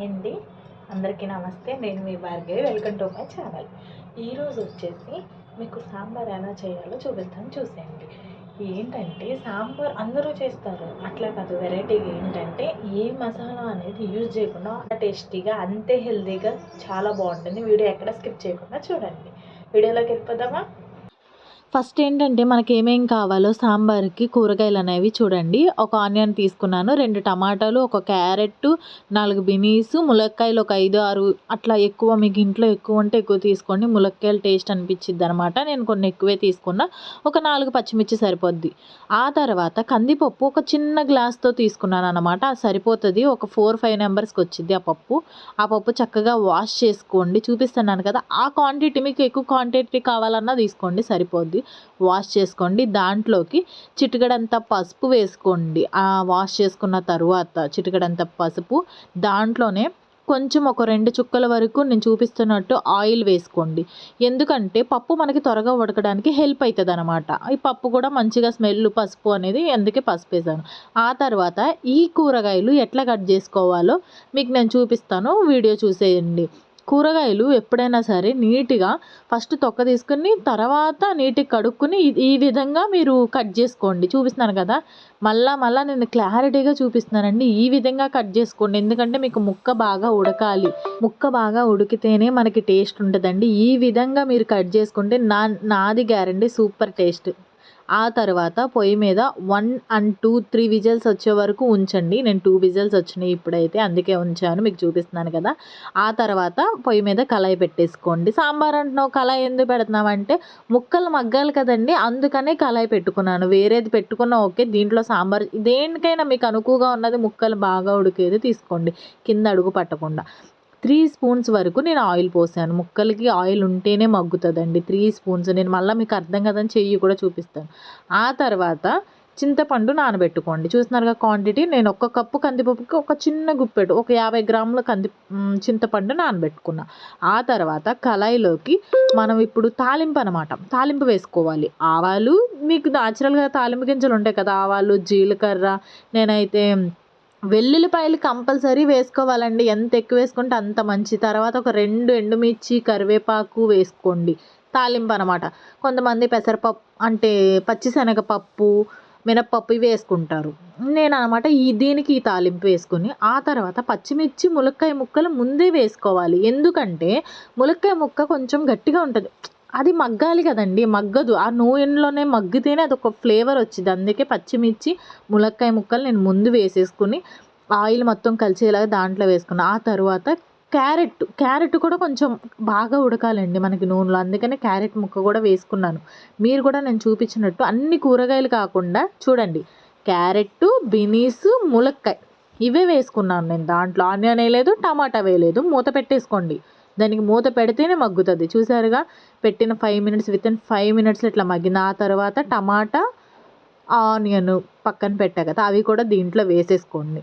Hi అండి, అందరికీ నమస్తే. నేను మీ Bhargavi. Welcome to my channel. ఈరోజు వచ్చేసి మీకు సాంబార్ ఎలా చేయాలో చూపిస్తాను, చూసేయండి. ఏంటంటే సాంబార్ అందరూ చేస్తారు, అట్లా కాదు. వెరైటీగా ఏంటంటే ఏ మసాలా అనేది యూజ్ చేయకుండా టేస్టీగా అంతే హెల్తీగా చాలా బాగుంటుంది. వీడియో ఎక్కడ స్కిప్ చేయకుండా చూడండి. వీడియోలోకి వెళ్ళిపోదామా? ఫస్ట్ ఏంటంటే మనకి ఏమేం కావాలో సాంబార్కి కూరగాయలు అనేవి చూడండి. ఒక ఆనియన్ తీసుకున్నాను, 2 టమాటాలు, ఒక క్యారెట్, 4 బీనీస్, ములక్కాయలు ఒక 5, 6 అట్లా. ఎక్కువ మీకు ఇంట్లో ఎక్కువ ఉంటే ఎక్కువ తీసుకోండి, ములక్కాయలు టేస్ట్ అనిపించిద్ది అనమాట. నేను కొన్ని ఎక్కువే తీసుకున్నా. ఒక 4 పచ్చిమిర్చి సరిపోద్ది. ఆ తర్వాత కందిపప్పు ఒక చిన్న గ్లాస్తో తీసుకున్నాను అనమాట. అది సరిపోతుంది. ఒక 4-5 మెంబర్స్కి వచ్చింది ఆ పప్పు. ఆ పప్పు చక్కగా వాష్ చేసుకోండి, చూపిస్తున్నాను కదా. ఆ క్వాంటిటీ మీకు ఎక్కువ క్వాంటిటీ కావాలన్నా తీసుకోండి, సరిపోద్ది. వాష్ చేసుకోండి. దాంట్లోకి చిటికెడంత పసుపు వేసుకోండి. ఆ వాష్ చేసుకున్న తర్వాత చిటికెడంత పసుపు, దాంట్లోనే కొంచెం ఒక 2 చుక్కల వరకు నేను చూపిస్తున్నట్టు ఆయిల్ వేసుకోండి. ఎందుకంటే పప్పు మనకి త్వరగా ఉడకడానికి హెల్ప్ అవుతుంది అనమాట. ఈ పప్పు కూడా మంచిగా స్మెల్ పసుపు అనేది, అందుకే పసుపు వేసాను. ఆ తర్వాత ఈ కూరగాయలు ఎట్లా కట్ చేసుకోవాలో మీకు నేను చూపిస్తాను, వీడియో చూసేయండి. కూరగాయలు ఎప్పుడైనా సరే నీట్గా ఫస్ట్ తొక్క తీసుకుని తర్వాత నీట్గా కడుక్కుని ఈ విధంగా మీరు కట్ చేసుకోండి. చూపిస్తున్నాను కదా, మళ్ళా నేను క్లారిటీగా చూపిస్తున్నానండి. ఈ విధంగా కట్ చేసుకోండి, ఎందుకంటే మీకు ముక్క బాగా ఉడకాలి. ముక్క బాగా ఉడికితేనే మనకి టేస్ట్ ఉంటుందండి. ఈ విధంగా మీరు కట్ చేసుకుంటే నాది గ్యారంటీ సూపర్ టేస్ట్. ఆ తర్వాత పొయ్యి మీద 1 and 2, 3 విజిల్స్ వచ్చే వరకు ఉంచండి. నేను 2 విజిల్స్ వచ్చినాయి ఇప్పుడైతే, అందుకే ఉంచాను, మీకు చూపిస్తున్నాను కదా. ఆ తర్వాత పొయ్యి మీద కళాయి పెట్టేసుకోండి. సాంబార్ అంటున్నావు, కళాయి ఎందుకు పెడుతున్నామంటే ముక్కలు మగ్గాలి కదండి, అందుకనే కళాయి పెట్టుకున్నాను. వేరేది పెట్టుకున్నా ఓకే. దీంట్లో సాంబార్ దేనికైనా మీకు అనుకువగా ఉన్నది, ముక్కలు బాగా ఉడికేది తీసుకోండి, కింద అడుగు పట్టకుండా. 3 స్పూన్స్ వరకు నేను ఆయిల్ పోసాను. ముక్కలకి ఆయిల్ ఉంటేనే మగ్గుతుందండి. 3 స్పూన్స్. నేను మళ్ళీ మీకు అర్థం కదని చెయ్యి కూడా చూపిస్తాను. ఆ తర్వాత చింతపండు నానబెట్టుకోండి. చూస్తున్నారుగా క్వాంటిటీ. నేను 1 కప్పు కందిపప్పుకి ఒక చిన్న గుప్పెడు, ఒక 50 గ్రాముల చింతపండు నానబెట్టుకున్నా. ఆ తర్వాత కళాయిలోకి మనం ఇప్పుడు తాలింపు అనమాట, తాలింపు వేసుకోవాలి. ఆవాలు, మీకు న్యాచురల్గా తాలింపు గింజలు ఉంటాయి కదా, ఆవాలు, జీలకర్ర, నేనైతే వెల్లుల్లిపాయలు కంపల్సరీ వేసుకోవాలండి. ఎంత ఎక్కువ వేసుకుంటే అంత మంచి. తర్వాత ఒక 2 ఎండుమిర్చి, కరివేపాకు వేసుకోండి. తాలింపు అనమాట. కొంతమంది పెసరపప్పు అంటే పచ్చిశనగపప్పు, మినప్పప్పు ఇవి వేసుకుంటారు. నేను అనమాట దీనికి ఈ తాలింపు వేసుకుని ఆ తర్వాత పచ్చిమిర్చి, ములక్కాయ ముక్కలు ముందే వేసుకోవాలి. ఎందుకంటే ములక్కాయ ముక్క కొంచెం గట్టిగా ఉంటుంది, అది మగ్గాలి కదండి. మగ్గదు, ఆ నూనెలోనే మగ్గితేనే అదొక ఫ్లేవర్ వచ్చింది. అందుకే పచ్చిమిర్చి, ములక్కాయ ముక్కలు నేను ముందు వేసేసుకుని ఆయిల్ మొత్తం కలిసేలాగా దాంట్లో వేసుకున్నాను. ఆ తర్వాత క్యారెట్ కూడా కొంచెం బాగా ఉడకాలండి మనకి నూనెలో, అందుకని క్యారెట్ ముక్క కూడా వేసుకున్నాను. మీరు కూడా నేను చూపించినట్టు అన్ని కూరగాయలు కాకుండా చూడండి, క్యారెట్, బీనీస్, ములక్కాయ ఇవే వేసుకున్నాను నేను. దాంట్లో ఆనియన్ వేయలేదు, టమాటా వేయలేదు. మూత పెట్టేసుకోండి, దానికి మూత పెడితేనే మగ్గుతుంది. చూసారుగా, పెట్టిన 5 మినిట్స్, వితిన్ 5 మినిట్స్లో ఇట్లా మగ్గింది. ఆ తర్వాత టమాటా, ఆనియన్ పక్కన పెట్టా కదా, అవి కూడా దీంట్లో వేసేసుకోండి.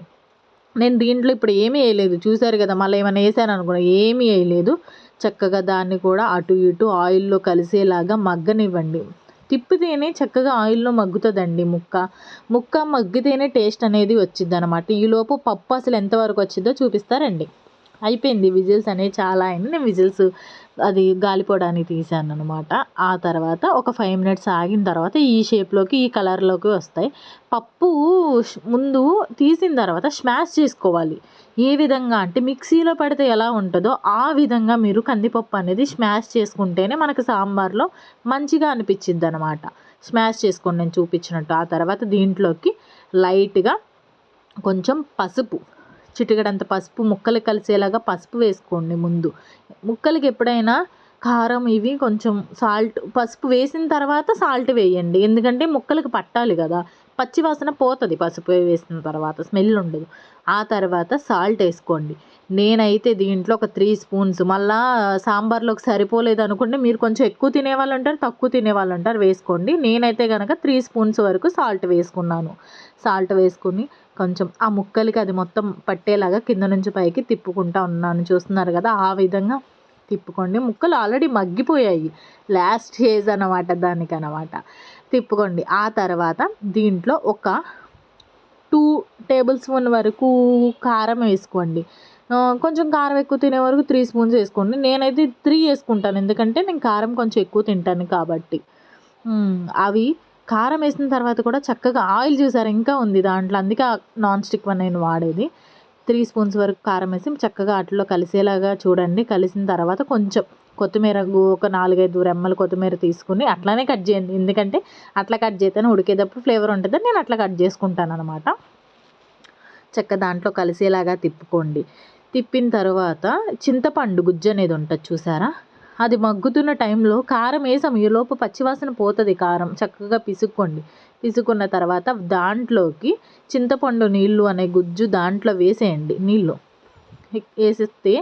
నేను దీంట్లో ఇప్పుడు ఏమీ వేయలేదు, చూసారు కదా. మళ్ళీ ఏమైనా వేసాను అనుకున్నా, ఏమీ వేయలేదు. చక్కగా దాన్ని కూడా అటు ఇటు ఆయిల్లో కలిసేలాగా మగ్గనివ్వండి. తిప్పితేనే చక్కగా ఆయిల్లో మగ్గుతుందండి ముక్క మగ్గితేనే టేస్ట్ అనేది వచ్చింది అనమాట. ఈలోపు పప్పు అసలు ఎంతవరకు వచ్చిందో చూపిస్తారండి. అయిపోయింది, విజిల్స్ అనేవి చాలా అయింది. నేను విజిల్స్ అది గాలిపోవడానికి తీసాను అనమాట. ఆ తర్వాత ఒక 5 మినిట్స్ ఆగిన తర్వాత ఈ షేప్లోకి, ఈ కలర్లోకి వస్తాయి. పప్పు ముందు తీసిన తర్వాత స్మాష్ చేసుకోవాలి. ఏ విధంగా అంటే మిక్సీలో పడితే ఎలా ఉంటుందో ఆ విధంగా మీరు కందిపప్పు అనేది స్మాష్ చేసుకుంటేనే మనకు సాంబార్లో మంచిగా అనిపించిద్ది అనమాట. స్మాష్ చేసుకోండి నేను చూపించినట్టు. ఆ తర్వాత దీంట్లోకి లైట్గా కొంచెం పసుపు, చిటికెడంత పసుపు, ముక్కలు కలిసేలాగా పసుపు వేసుకోండి ముందు. ముక్కలకి ఎప్పుడైనా కారం ఇవి కొంచెం సాల్ట్, పసుపు వేసిన తర్వాత సాల్ట్ వేయండి, ఎందుకంటే ముక్కలకు పట్టాలి కదా. పచ్చి వాసన పోతుంది పసుపు వేసిన తర్వాత, స్మెల్ ఉండదు. ఆ తర్వాత సాల్ట్ వేసుకోండి. నేనైతే దీంట్లో ఒక 3 స్పూన్స్, మళ్ళీ సాంబార్లోకి సరిపోలేదు అనుకుంటే మీరు కొంచెం ఎక్కువ తినేవాళ్ళు అంటారు, తక్కువ తినేవాళ్ళు అంటారు, వేసుకోండి. నేనైతే కనుక 3 స్పూన్స్ వరకు సాల్ట్ వేసుకున్నాను. సాల్ట్ వేసుకుని కొంచెం ఆ ముక్కలకి అది మొత్తం పట్టేలాగా కింద నుంచి పైకి తిప్పుకుంటూ ఉన్నాను. చూస్తున్నారు కదా, ఆ విధంగా తిప్పుకోండి. ముక్కలు ఆల్రెడీ మగ్గిపోయాయి, లాస్ట్ స్టేజ్ అనమాట దానికనమాట. తిప్పుకోండి. ఆ తర్వాత దీంట్లో ఒక 2 టేబుల్ స్పూన్ వరకు కారం వేసుకోండి. కొంచెం కారం ఎక్కువ తినే వరకు 3 స్పూన్స్ వేసుకోండి. నేనైతే 3 వేసుకుంటాను, ఎందుకంటే నేను కారం కొంచెం ఎక్కువ తింటాను కాబట్టి. అవి కారం వేసిన తర్వాత కూడా చక్కగా ఆయిల్ చూసారా ఇంకా ఉంది దాంట్లో, అందుకే నాన్ స్టిక్ వన్ నేను వాడేది. 3 స్పూన్స్ వరకు కారం వేసి చక్కగా అట్లా కలిసేలాగా చూడండి. కలిసిన తర్వాత కొంచెం కొత్తిమీర ఒక 4-5 రెమ్మలు కొత్తిమీర తీసుకుని అట్లానే కట్ చేయండి, ఎందుకంటే అట్లా కట్ చేస్తేనే ఉడికేటప్పుడు ఫ్లేవర్ ఉంటుందని నేను అట్లా కట్ చేసుకుంటాను అనమాట. చక్కగా దాంట్లో కలిసేలాగా తిప్పుకోండి. తిప్పిన తర్వాత చింతపండు గుజ్జు అనేది ఉంటుంది చూసారా, అది మగ్గుతున్న టైంలో కారం వేసాం, ఈలోపు పచ్చివాసన పోతుంది. కారం చక్కగా పిసుక్కోండి. పిసుక్కున్న తర్వాత దాంట్లోకి చింతపండు నీళ్ళు అనే గుజ్జు దాంట్లో వేసేయండి. నీళ్ళు వేసేస్తే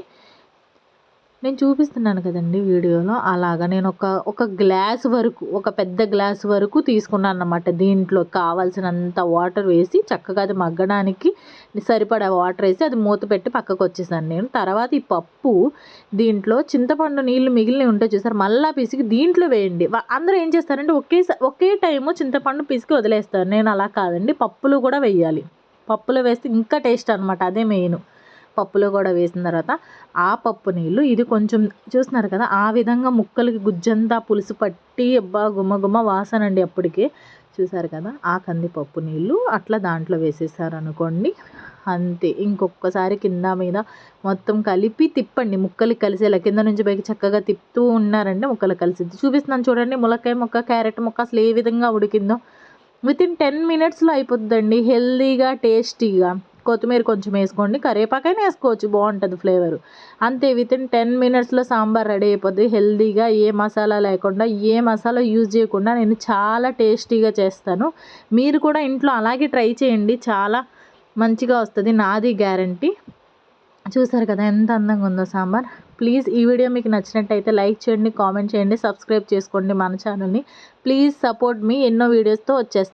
నేను చూపిస్తున్నాను కదండి వీడియోలో, అలాగా నేను ఒక గ్లాస్ వరకు, ఒక పెద్ద గ్లాస్ వరకు తీసుకున్నాను అన్నమాట. దీంట్లో కావాల్సినంత వాటర్ వేసి చక్కగా అది మగ్గడానికి సరిపడా వాటర్ వేసి అది మూత పెట్టి పక్కకు వచ్చేసాను నేను. తర్వాత ఈ పప్పు దీంట్లో చింతపండు నీళ్ళు మిగిలినవి ఉంటాయి చూసారు, మళ్ళీ పిసికి దీంట్లో వేయండి. అందరూ ఏం చేస్తారంటే ఒకే టైము చింతపండు పిసికి వదిలేస్తారు. నేను అలా కాదండి, పప్పులు కూడా వేయాలి. పప్పులో వేస్తే ఇంకా టేస్ట్ అనమాట, అదే మెయిన్. పప్పులో కూడా వేసిన తర్వాత ఆ పప్పు నీళ్ళు ఇది కొంచెం చూస్తున్నారు కదా, ఆ విధంగా ముక్కలకి గుజ్జంతా పులుసు పట్టి అబ్బా గుమ్మ వాసన అండి. అప్పటికే చూసారు కదా, ఆ కందిపప్పు నీళ్ళు అట్లా దాంట్లో వేసేసారు అనుకోండి, అంతే. ఇంకొకసారి కింద మీద మొత్తం కలిపి తిప్పండి, ముక్కలకి కలిసేలా కింద నుంచి పైకి చక్కగా తిప్పుతూ ఉన్నారంటే ముక్కలు కలిసిద్ది. చూపిస్తున్నాను చూడండి, ములక్కాయ ముక్క, క్యారెట్ ముక్క అసలు ఏ విధంగా ఉడికిందో. వితిన్ 10 మినిట్స్లో అయిపోతుందండి, హెల్దీగా టేస్టీగా. కొత్తిమీర కొంచెం వేసుకోండి, కరివేపాకైనా వేసుకోవచ్చు, బాగుంటుంది ఫ్లేవరు. అంతే, వితిన్ 10 మినిట్స్లో సాంబార్ రెడీ అయిపోద్ది. హెల్దీగా ఏ మసాలా లేకుండా, ఏ మసాలా యూజ్ చేయకుండా నేను చాలా టేస్టీగా చేస్తాను. మీరు కూడా ఇంట్లో అలాగే ట్రై చేయండి, చాలా మంచిగా వస్తుంది, నాది గ్యారంటీ. చూసారు కదా ఎంత అందంగా ఉందో సాంబార్. ప్లీజ్ ఈ వీడియో మీకు నచ్చినట్టయితే లైక్ చేయండి, కామెంట్ చేయండి, సబ్స్క్రైబ్ చేసుకోండి మన ఛానల్ని. ప్లీజ్ సపోర్ట్ మీ, ఎన్నో వీడియోస్తో వచ్చేస్తాను.